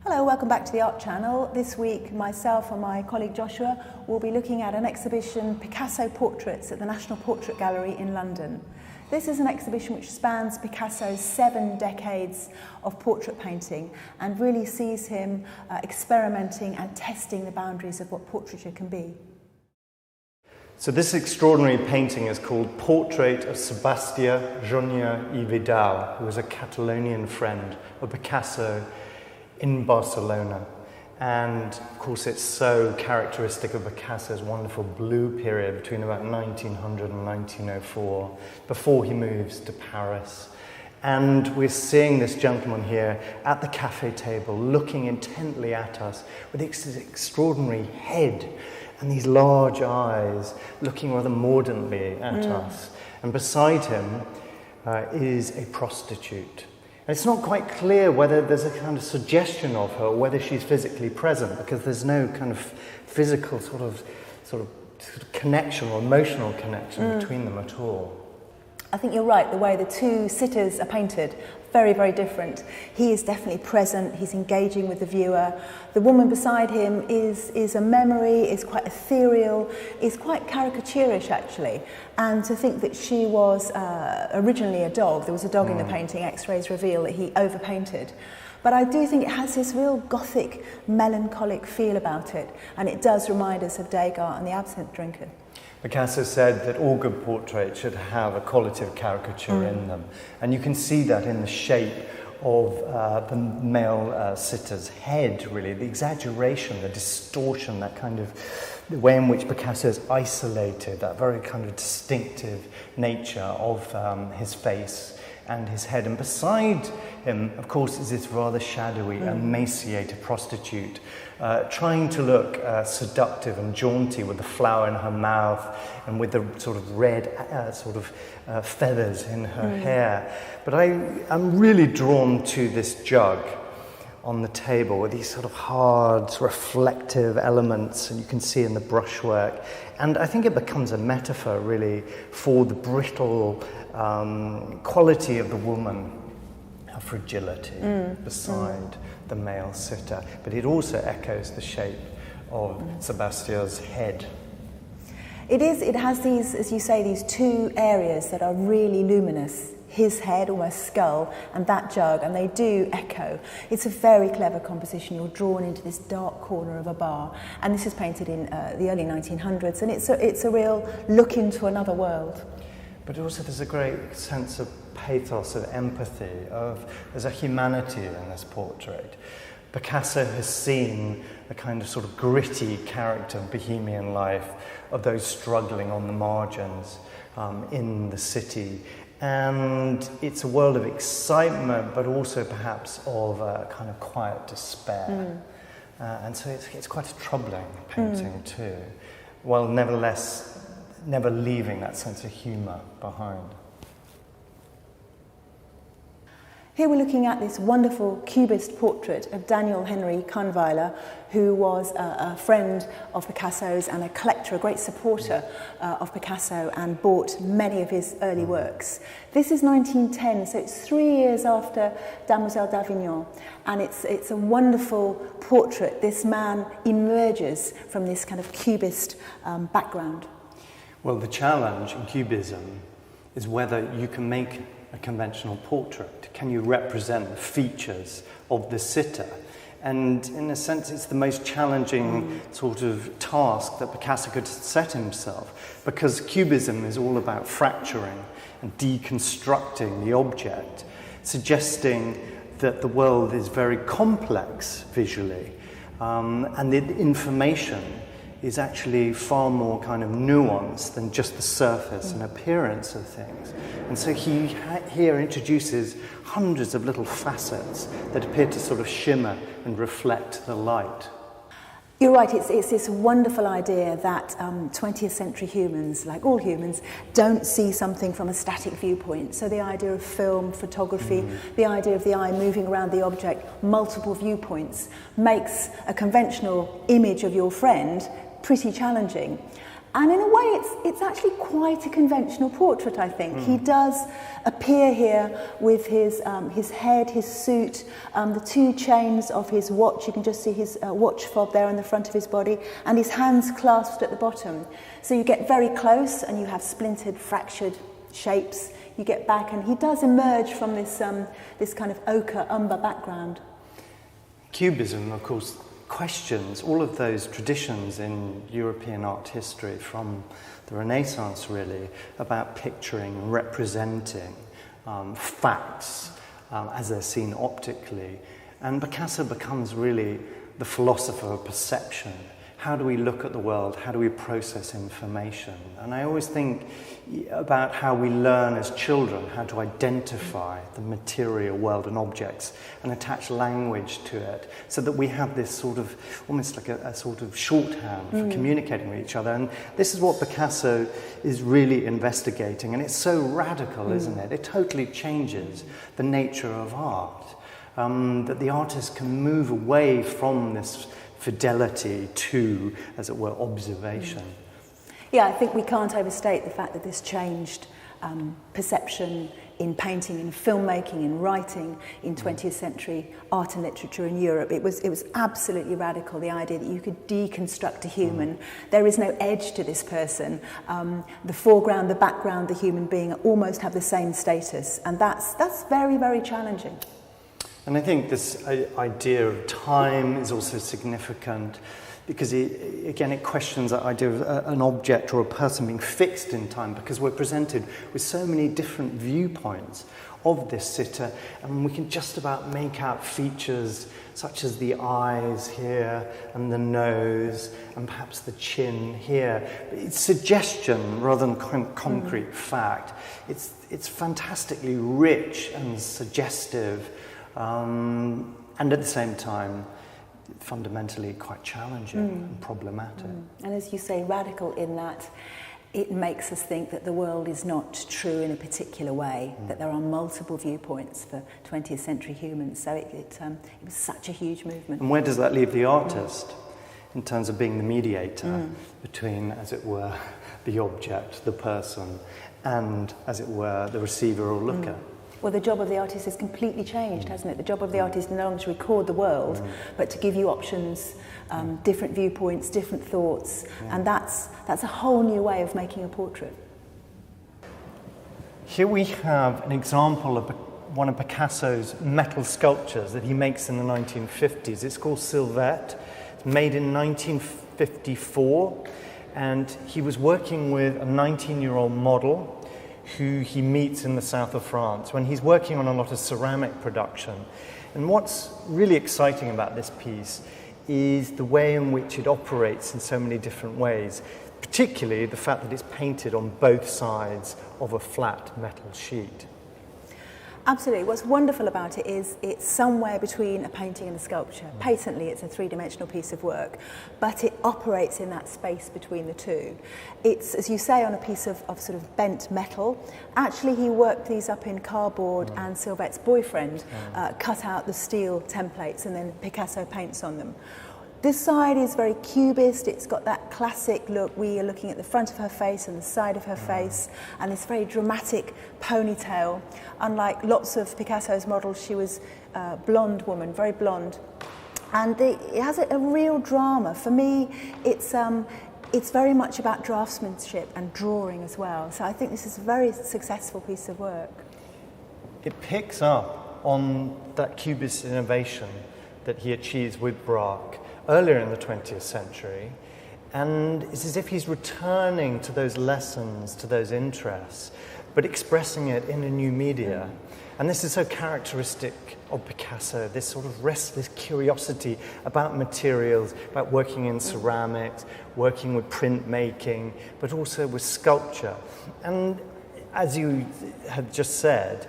Hello, welcome back to the Art Channel. This week, myself and my colleague Joshua will be looking at an exhibition, Picasso Portraits, at the National Portrait Gallery in London. This is an exhibition which spans Picasso's 7 decades of portrait painting and really sees him experimenting and testing the boundaries of what portraiture can be. So this extraordinary painting is called Portrait of Sebastià Joaña i Vidal, who was a Catalonian friend of Picasso in Barcelona. And of course it's so characteristic of Picasso's wonderful blue period between about 1900 and 1904, before he moves to Paris. And we're seeing this gentleman here at the cafe table looking intently at us with this extraordinary head and these large eyes looking rather mordantly at us. And beside him is a prostitute. And it's not quite clear whether there's a kind of suggestion of her or whether she's physically present, because there's no kind of physical sort of connection or emotional connection between them at all. I think you're right, the way the two sitters are painted, very, very different. He is definitely present, he's engaging with the viewer. The woman beside him is a memory, is quite ethereal, is quite caricaturish actually. And to think that she was originally a dog, there was a dog in the painting, X-rays reveal that he overpainted. But I do think it has this real gothic, melancholic feel about it, and it does remind us of Degas and the Absinthe Drinker. Picasso said that all good portraits should have a qualitative caricature in them, and you can see that in the shape of the male sitter's head, really, the exaggeration, the distortion, that kind of the way in which Picasso has isolated that very kind of distinctive nature of his face and his head. And beside him, of course, is this rather shadowy, emaciated prostitute, trying to look seductive and jaunty with the flower in her mouth and with the sort of red feathers in her hair. But I'm really drawn to this jug on the table with these sort of hard, reflective elements, and you can see in the brushwork. And I think it becomes a metaphor, really, for the brittle quality of the woman, her fragility beside the male sitter. But it also echoes the shape of Sebastià's head. It has these, as you say, these two areas that are really luminous. His head, almost skull, and that jug, and they do echo. It's a very clever composition. You're drawn into this dark corner of a bar, and this is painted in the early 1900s, and it's a real look into another world. But also there's a great sense of pathos, of empathy, there's a humanity in this portrait. Picasso has seen the kind of sort of gritty character of bohemian life, of those struggling on the margins in the city. And it's a world of excitement, but also perhaps of a kind of quiet despair. And so it's quite a troubling painting too, while nevertheless never leaving that sense of humour behind. Here we're looking at this wonderful cubist portrait of Daniel Henry Kahnweiler, who was a friend of Picasso's and a collector, a great supporter of Picasso, and bought many of his early works. This is 1910, so it's 3 years after Damoiselle d'Avignon, and it's a wonderful portrait. This man emerges from this kind of cubist background. Well, the challenge in Cubism is whether you can make a conventional portrait. Can you represent the features of the sitter? And in a sense, it's the most challenging sort of task that Picasso could set himself, because Cubism is all about fracturing and deconstructing the object, suggesting that the world is very complex visually, and the information is actually far more kind of nuanced than just the surface and appearance of things. And so he here introduces hundreds of little facets that appear to sort of shimmer and reflect the light. You're right, it's this wonderful idea that 20th century humans, like all humans, don't see something from a static viewpoint. So the idea of film, photography, the idea of the eye moving around the object, multiple viewpoints, makes a conventional image of your friend pretty challenging. And in a way, it's actually quite a conventional portrait, I think. He does appear here with his head, his suit, the two chains of his watch. You can just see his watch fob there on the front of his body, and his hands clasped at the bottom. So you get very close, and you have splintered, fractured shapes. You get back, and he does emerge from this kind of ochre umber background. Cubism, of course, questions all of those traditions in European art history from the Renaissance, really, about picturing, representing facts as they're seen optically. And Picasso becomes really the philosopher of perception. How do we look at the world? How do we process information? And I always think about how we learn as children how to identify the material world and objects and attach language to it so that we have this sort of, almost like a sort of shorthand for communicating with each other. And this is what Picasso is really investigating. And it's so radical, isn't it? It totally changes the nature of art. That the artist can move away from this fidelity to, as it were, observation. Yeah, I think we can't overstate the fact that this changed perception in painting, in filmmaking, in writing, in 20th century art and literature in Europe. It was absolutely radical, the idea that you could deconstruct a human. There is no edge to this person. The foreground, the background, the human being almost have the same status, and that's very, very challenging. And I think this idea of time is also significant because, it questions that idea of an object or a person being fixed in time, because we're presented with so many different viewpoints of this sitter, and we can just about make out features such as the eyes here and the nose and perhaps the chin here. It's suggestion rather than concrete fact. It's fantastically rich and suggestive. And at the same time, fundamentally quite challenging and problematic. And as you say, radical in that it makes us think that the world is not true in a particular way, that there are multiple viewpoints for 20th century humans. So it was such a huge movement. And where does that leave the artist in terms of being the mediator between, as it were, the object, the person, and, as it were, the receiver or looker? Well, the job of the artist has completely changed, hasn't it? The job of the artist is no longer to record the world, but to give you options, different viewpoints, different thoughts, and that's a whole new way of making a portrait. Here we have an example of one of Picasso's metal sculptures that he makes in the 1950s. It's called Sylvette. It's made in 1954, and he was working with a 19-year-old model who he meets in the south of France when he's working on a lot of ceramic production. And what's really exciting about this piece is the way in which it operates in so many different ways, particularly the fact that it's painted on both sides of a flat metal sheet. Absolutely. What's wonderful about it is it's somewhere between a painting and a sculpture. Patently, it's a three-dimensional piece of work, but it operates in that space between the two. It's, as you say, on a piece of sort of bent metal. Actually, he worked these up in cardboard, and Sylvette's boyfriend cut out the steel templates, and then Picasso paints on them. This side is very cubist. It's got that classic look. We are looking at the front of her face and the side of her face, and this very dramatic ponytail. Unlike lots of Picasso's models, she was a blonde woman, very blonde. And it has a real drama. For me, it's very much about draftsmanship and drawing as well. So I think this is a very successful piece of work. It picks up on that cubist innovation that he achieves with Braque earlier in the 20th century, and it's as if he's returning to those lessons, to those interests, but expressing it in a new media. And this is so characteristic of Picasso, this sort of restless curiosity about materials, about working in ceramics, working with printmaking, but also with sculpture. And as you have just said,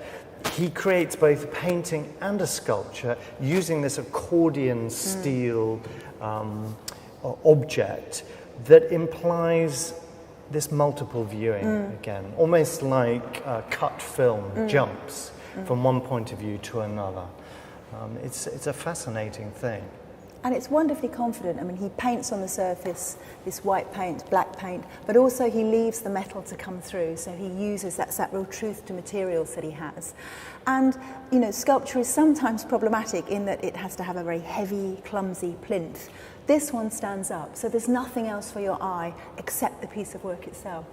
he creates both a painting and a sculpture using this accordion steel object that implies this multiple viewing again, almost like cut film jumps from one point of view to another. It's a fascinating thing. And it's wonderfully confident. I mean, he paints on the surface this white paint, black paint, but also he leaves the metal to come through. So he uses that real truth to materials that he has. And, you know, sculpture is sometimes problematic in that it has to have a very heavy, clumsy plinth. This one stands up, so there's nothing else for your eye except the piece of work itself.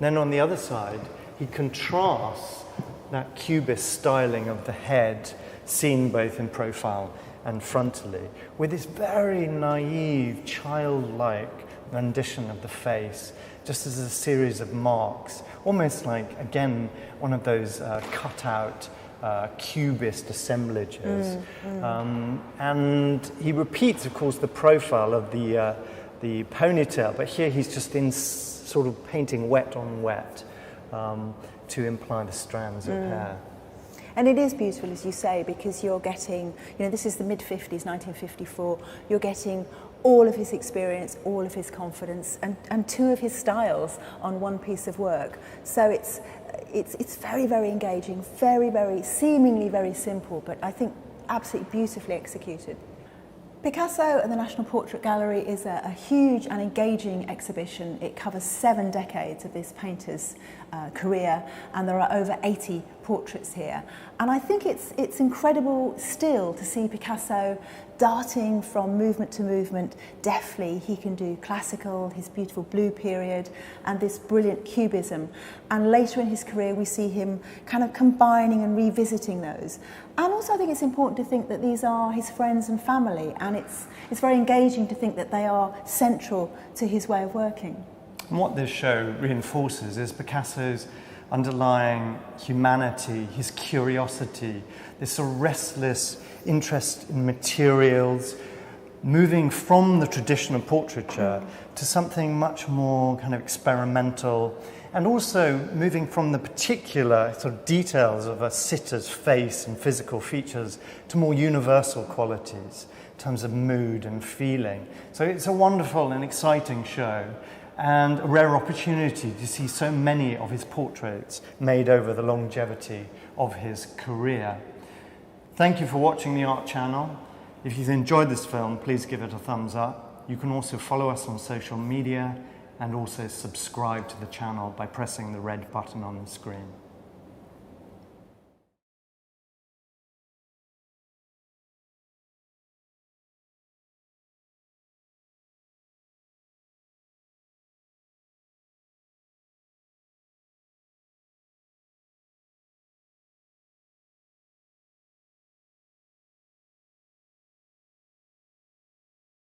Then on the other side, he contrasts that cubist styling of the head, seen both in profile and frontally, with this very naive, childlike rendition of the face, just as a series of marks, almost like, again, one of those cut-out cubist assemblages. And he repeats, of course, the profile of the ponytail, but here he's just in sort of painting wet on wet to imply the strands of hair. And it is beautiful, as you say, because you're getting, you know, this is the mid-50s, 1954, you're getting all of his experience, all of his confidence, and two of his styles on one piece of work. So it's very, very engaging, very, very, seemingly very simple, but I think absolutely beautifully executed. Picasso and the National Portrait Gallery is a huge and engaging exhibition. It covers 7 decades of this painter's career, and there are over 80 portraits here. And I think it's incredible still to see Picasso darting from movement to movement deftly. He can do classical, his beautiful blue period, and this brilliant cubism. And later in his career, we see him kind of combining and revisiting those. And also I think it's important to think that these are his friends and family, and it's very engaging to think that they are central to his way of working. And what this show reinforces is Picasso's underlying humanity, his curiosity, this sort of restless interest in materials, moving from the traditional portraiture to something much more kind of experimental, and also moving from the particular sort of details of a sitter's face and physical features to more universal qualities in terms of mood and feeling. So it's a wonderful and exciting show, and a rare opportunity to see so many of his portraits made over the longevity of his career. Thank you for watching the Art Channel. If you've enjoyed this film, please give it a thumbs up. You can also follow us on social media and also subscribe to the channel by pressing the red button on the screen.